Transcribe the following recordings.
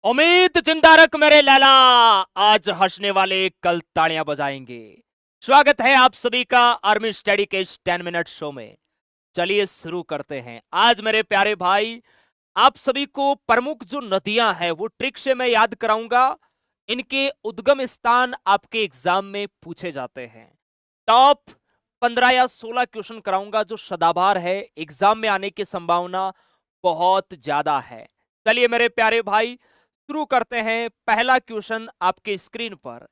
उम्मीद जिंदा रख मेरे लैला, आज हंसने वाले कल तालियां बजाएंगे। स्वागत है आप सभी का आर्मी स्टडी के इस 10 मिनट शो में। चलिए शुरू करते हैं। आज मेरे प्यारे भाई, आप सभी को प्रमुख जो नदियां हैं वो ट्रिक से मैं याद कराऊंगा। इनके उद्गम स्थान आपके एग्जाम में पूछे जाते हैं। टॉप 15 या 16 क्वेश्चन कराऊंगा जो सदाबहार है, एग्जाम में आने की संभावना बहुत ज्यादा है। चलिए मेरे प्यारे भाई, शुरू करते हैं। पहला क्वेश्चन आपके स्क्रीन पर।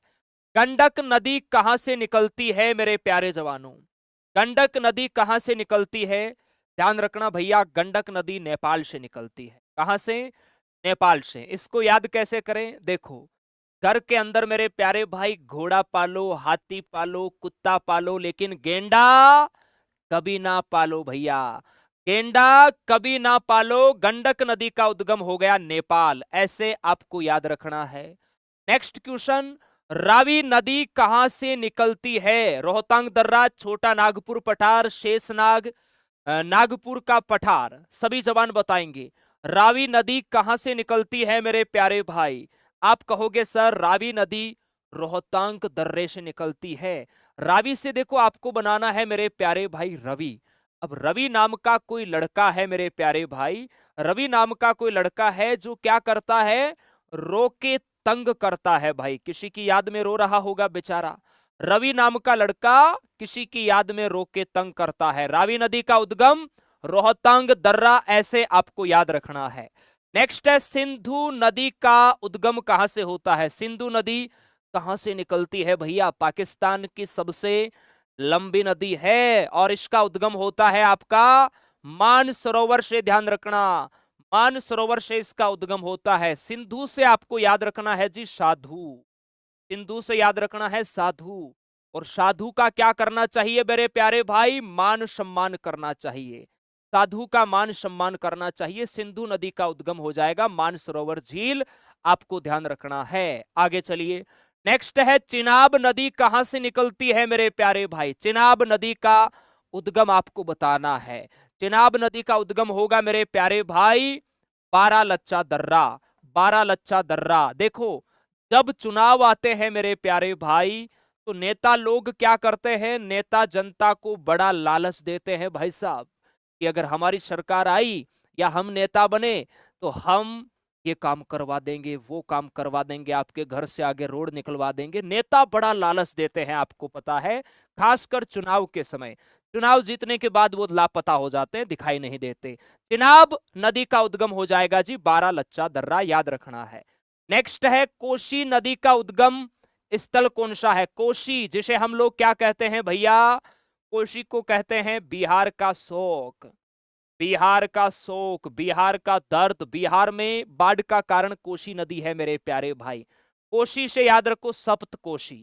गंडक नदी कहां से निकलती है मेरे प्यारे जवानों? गंडक नदी कहां से निकलती है? ध्यान रखना भैया, गंडक नदी नेपाल से निकलती है। कहां से? नेपाल से। इसको याद कैसे करें? देखो, घर के अंदर मेरे प्यारे भाई घोड़ा पालो, हाथी पालो, कुत्ता पालो, लेकिन गेंडा कभी ना पालो भैया। गेंडा कभी ना पालो। गंडक नदी का उद्गम हो गया नेपाल, ऐसे आपको याद रखना है। नेक्स्ट क्वेश्चन, रावी नदी कहां से निकलती है? रोहतांग दर्रा, छोटा नागपुर पठार, शेषनाग, नागपुर का पठार, सभी जवान बताएंगे। रावी नदी कहां से निकलती है मेरे प्यारे भाई? आप कहोगे सर रावी नदी रोहतांग दर्रे से निकलती है। रावी से देखो आपको बनाना है मेरे प्यारे भाई रवि। अब रवि नाम का कोई लड़का है मेरे प्यारे भाई, रवि नाम का कोई लड़का है जो क्या करता है? रो के तंग करता है भाई। किसी की याद में रो रहा होगा बेचारा। रवि नाम का लड़का किसी की याद में रो के तंग करता है। रावी नदी का उद्गम रोहतांग दर्रा, ऐसे आपको याद रखना है। नेक्स्ट है, सिंधु नदी का उद्गम कहां से होता है? सिंधु नदी कहां से निकलती है भैया? पाकिस्तान की सबसे लंबी नदी है और इसका उद्गम होता है आपका मानसरोवर से। ध्यान रखना, मानसरोवर से इसका उद्गम होता है। सिंधु से आपको याद रखना है जी साधु। सिंधु से याद रखना है साधु। और साधु का क्या करना चाहिए मेरे प्यारे भाई? मान सम्मान करना चाहिए। साधु का मान सम्मान करना चाहिए। सिंधु नदी का उद्गम हो जाएगा मानसरोवर झील, आपको ध्यान रखना है। आगे चलिए। नेक्स्ट है, चिनाब नदी कहां से निकलती है मेरे प्यारे भाई? चिनाब नदी का उद्गम आपको बताना है। चिनाब नदी का उद्गम होगा मेरे प्यारे भाई बारालच्चा दर्रा। बारालच्चा दर्रा। देखो, जब चुनाव आते हैं मेरे प्यारे भाई तो नेता लोग क्या करते हैं? नेता जनता को बड़ा लालच देते हैं भाई साहब कि अगर हमारी सरकार आई या हम नेता बने तो हम ये काम करवा देंगे, वो काम करवा देंगे, आपके घर से आगे रोड निकलवा देंगे। नेता बड़ा लालच देते हैं, आपको पता है, खासकर चुनाव के समय। चुनाव जीतने के बाद वो लापता हो जाते हैं, दिखाई नहीं देते। चिनाब नदी का उद्गम हो जाएगा जी बारालच्चा दर्रा, याद रखना है। नेक्स्ट है, कोसी नदी का उद्गम स्थल कौन सा है? कोसी, जिसे हम लोग क्या कहते हैं भैया? कोसी को कहते हैं बिहार का शोक। बिहार का शोक, बिहार का दर्द। बिहार में बाढ़ का कारण कोसी नदी है मेरे प्यारे भाई। कोसी से याद रखो सप्त कोसी।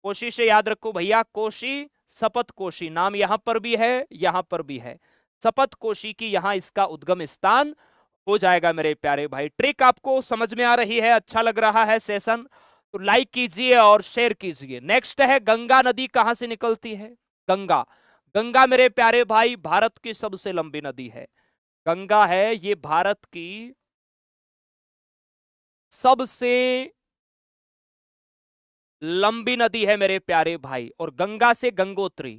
कोसी से याद रखो भैया कोसी सपत कोसी, नाम यहां पर भी है, यहां पर भी है। सपत कोसी की यहां इसका उद्गम स्थान हो जाएगा मेरे प्यारे भाई। ट्रिक आपको समझ में आ रही है? अच्छा लग रहा है सेशन? तो लाइक कीजिए और शेयर कीजिए। नेक्स्ट है, गंगा नदी कहां से निकलती है? गंगा। गंगा मेरे प्यारे भाई भारत की सबसे लंबी नदी है। गंगा है ये भारत की सबसे लंबी नदी है मेरे प्यारे भाई। और गंगा से गंगोत्री,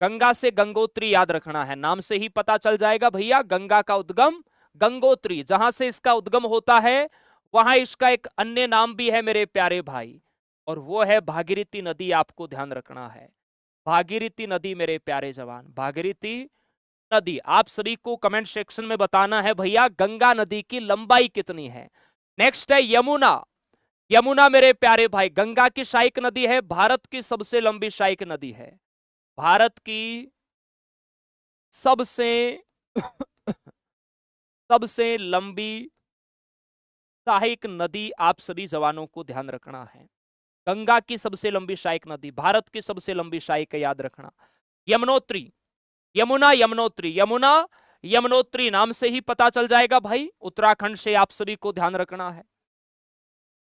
गंगा से गंगोत्री याद रखना है। नाम से ही पता चल जाएगा भैया, गंगा का उद्गम गंगोत्री। जहां से इसका उद्गम होता है वहां इसका एक अन्य नाम भी है मेरे प्यारे भाई, और वो है भागीरथी नदी, आपको ध्यान रखना है। भागीरथी नदी मेरे प्यारे जवान, भागीरथी नदी। आप सभी को कमेंट सेक्शन में बताना है भैया गंगा नदी की लंबाई कितनी है। नेक्स्ट है यमुना। यमुना मेरे प्यारे भाई गंगा की सहायक नदी है, भारत की सबसे लंबी सहायक नदी है। भारत की सबसे सबसे लंबी सहायक नदी, आप सभी जवानों को ध्यान रखना है। गंगा की सबसे लंबी सहायक नदी, भारत की सबसे लंबी सहायक, याद रखना। यमुनोत्री, यमुना यमुनोत्री, यमुना यमुनोत्री नाम से ही पता चल जाएगा भाई, उत्तराखंड से, आप सभी को ध्यान रखना है।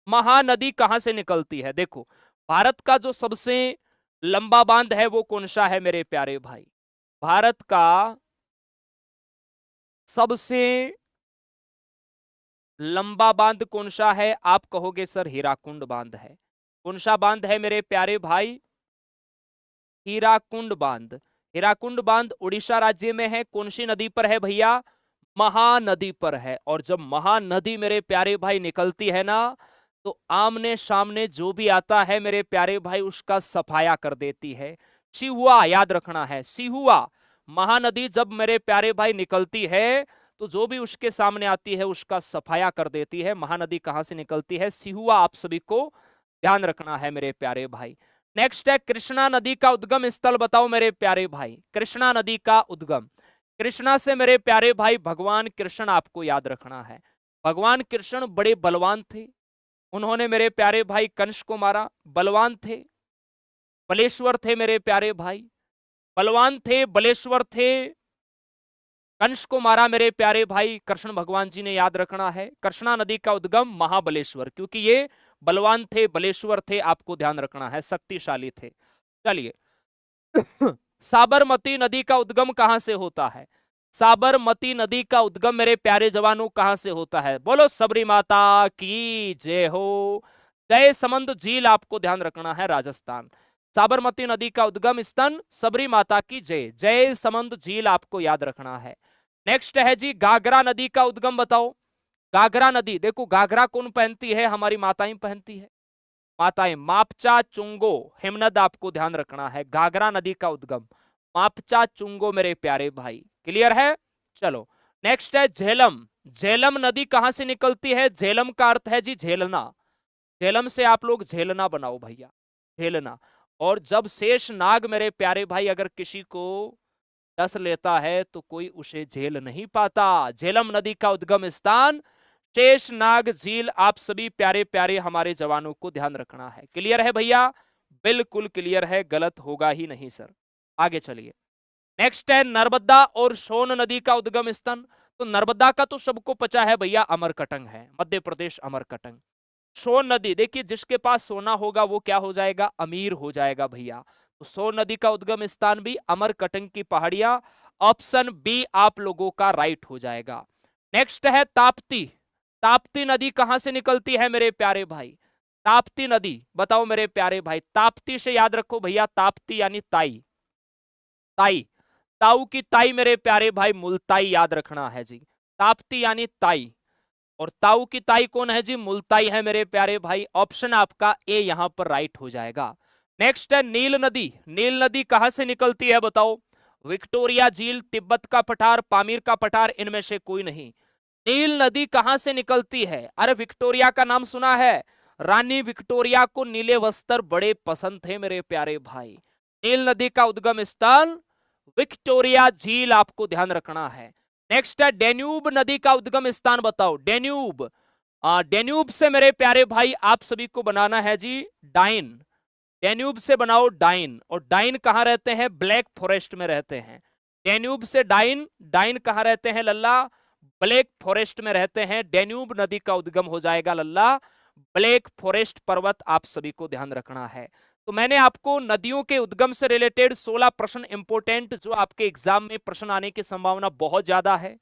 महानदी कहां से निकलती है? देखो, भारत का जो सबसे लंबा बांध है वो कौन सा है मेरे प्यारे भाई? भारत का सबसे लंबा बांध कौन सा है? आप कहोगे सर हीराकुंड बांध है। कौन सा बांध है मेरे प्यारे भाई? हीराकुंड बांध। हीराकुंड बांध उड़ीसा राज्य में है। कौन सी नदी पर है भैया? महानदी पर है। और जब महानदी मेरे प्यारे भाई निकलती है ना, तो आमने सामने जो भी आता है मेरे प्यारे भाई उसका सफाया कर देती है। सिहुआ याद रखना है, सिहुआ। महानदी जब मेरे प्यारे भाई निकलती है तो जो भी उसके सामने आती है उसका सफाया कर देती है। महानदी कहां से निकलती है? सिहुआ। आप सभी को ध्यान रखना है मेरे प्यारे भाई। नेक्स्ट है कृष्णा नदी का उद्गम स्थल बताओ मेरे प्यारे भाई। कृष्णा नदी का उद्गम, कृष्णा से मेरे प्यारे भाई भगवान कृष्ण आपको याद रखना है। भगवान कृष्ण बड़े बलवान थे। उन्होंने मेरे प्यारे भाई कंस को मारा। बलवान थे, बलेश्वर थे मेरे प्यारे भाई, बलवान थे, बलेश्वर थे। कंस को मारा मेरे प्यारे भाई कृष्ण भगवान जी ने, याद रखना है। कृष्णा नदी का उद्गम महाबलेश्वर, क्योंकि ये बलवान थे, बलेश्वर थे, आपको ध्यान रखना है, शक्तिशाली थे। चलिए साबरमती नदी का उद्गम कहां से होता है? साबरमती नदी का उद्गम मेरे प्यारे जवानों कहां से होता है? बोलो सबरी माता की जय हो। जय समंद झील आपको ध्यान रखना है, राजस्थान। साबरमती नदी का उद्गम स्थान सबरी माता की जय, जय समंद झील आपको याद रखना है। नेक्स्ट है जी घाघरा नदी का उद्गम बताओ। घाघरा नदी, देखो घाघरा कौन पहनती है? हमारी माताएं पहनती है, माताएं। मापचा चुंगो हिमनद आपको ध्यान रखना है। घाघरा नदी का उद्गम मापचा चुंगो मेरे प्यारे भाई, क्लियर है? चलो नेक्स्ट है झेलम। झेलम नदी कहां से निकलती है? झेलम का अर्थ है जी झेलना। झेलम से आप लोग झेलना बनाओ भैया, झेलना। और जब शेष नाग मेरे प्यारे भाई अगर किसी को डस लेता है तो कोई उसे झेल नहीं पाता। झेलम नदी का उद्गम स्थान शेष नाग झील। आप सभी प्यारे प्यारे हमारे जवानों को ध्यान रखना है। क्लियर है भैया? बिल्कुल क्लियर है, गलत होगा ही नहीं सर। आगे चलिए। नेक्स्ट है नर्मदा और सोन नदी का उद्गम स्थान। तो नर्मदा का तो सबको पता है भैया, अमरकटंग है, मध्य प्रदेश अमरकटंग। सोन नदी, देखिए जिसके पास सोना होगा वो क्या हो जाएगा? अमीर हो जाएगा भैया। तो सोन नदी का उद्गम स्थान भी अमरकटंग की पहाड़ियां। ऑप्शन बी आप लोगों का राइट हो जाएगा। नेक्स्ट है ताप्ती। ताप्ती नदी कहां से निकलती है मेरे प्यारे भाई? ताप्ती नदी बताओ मेरे प्यारे भाई। ताप्ती से याद रखो भैया, ताप्ती यानी ताई, ताई, ताऊ की ताई मेरे प्यारे भाई, मुलताई याद रखना है जी। ताप्ती यानी ताई, और ताऊ की ताई कौन है जी? मुलताई है मेरे प्यारे भाई। ऑप्शन आपका ए यहां पर राइट हो जाएगा। नेक्स्ट है नील नदी। नील नदी कहां से निकलती है बताओ? विक्टोरिया झील, तिब्बत का पठार, पामीर का पठार, इनमें से कोई नहीं। नील नदी कहां से निकलती है? अरे विक्टोरिया का नाम सुना है? रानी विक्टोरिया को नीले वस्त्र बड़े पसंद थे मेरे प्यारे भाई। नील नदी का उद्गम स्थान विक्टोरिया झील, आपको ध्यान रखना है। नेक्स्ट है डेन्यूब नदी का उद्गम स्थान बताओ। डेन्यूब, डेन्यूब से मेरे प्यारे भाई आप सभी को बनाना है जी डाइन। डेन्यूब से बनाओ डाइन। और डाइन कहां रहते हैं? ब्लैक फॉरेस्ट में रहते हैं। डेन्यूब से डाइन, डाइन कहां रहते हैं लल्ला? ब्लैक फॉरेस्ट में रहते हैं। डेन्यूब नदी का उद्गम हो जाएगा लल्ला ब्लैक फॉरेस्ट पर्वत, आप सभी को ध्यान रखना है। तो मैंने आपको नदियों के उद्गम से रिलेटेड 16 प्रश्न इंपोर्टेंट, जो आपके एग्जाम में प्रश्न आने की संभावना बहुत ज्यादा है,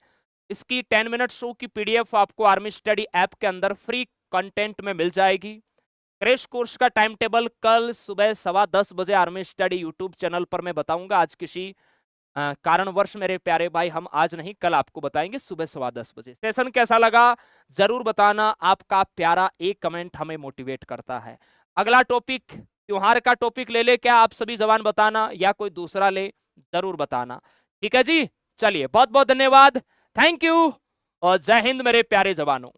इसकी 10 मिनट शो की पीडीएफ आपको आर्मी स्टडी ऐप के अंदर फ्री कंटेंट में मिल जाएगी। क्रैश कोर्स का टाइम टेबल कल सुबह 10:15 बजे आर्मी स्टडी यूट्यूब चैनल पर मैं बताऊंगा। आज किसी कारणवश मेरे प्यारे भाई हम आज नहीं, कल आपको बताएंगे सुबह 10:15 बजे। सेशन कैसा लगा जरूर बताना। आपका प्यारा एक कमेंट हमें मोटिवेट करता है। अगला टॉपिक त्योहार का टॉपिक ले ले क्या आप सभी जवान बताना, या कोई दूसरा ले, जरूर बताना। ठीक है जी, चलिए बहुत बहुत धन्यवाद, थैंक यू और जय हिंद मेरे प्यारे जवानों।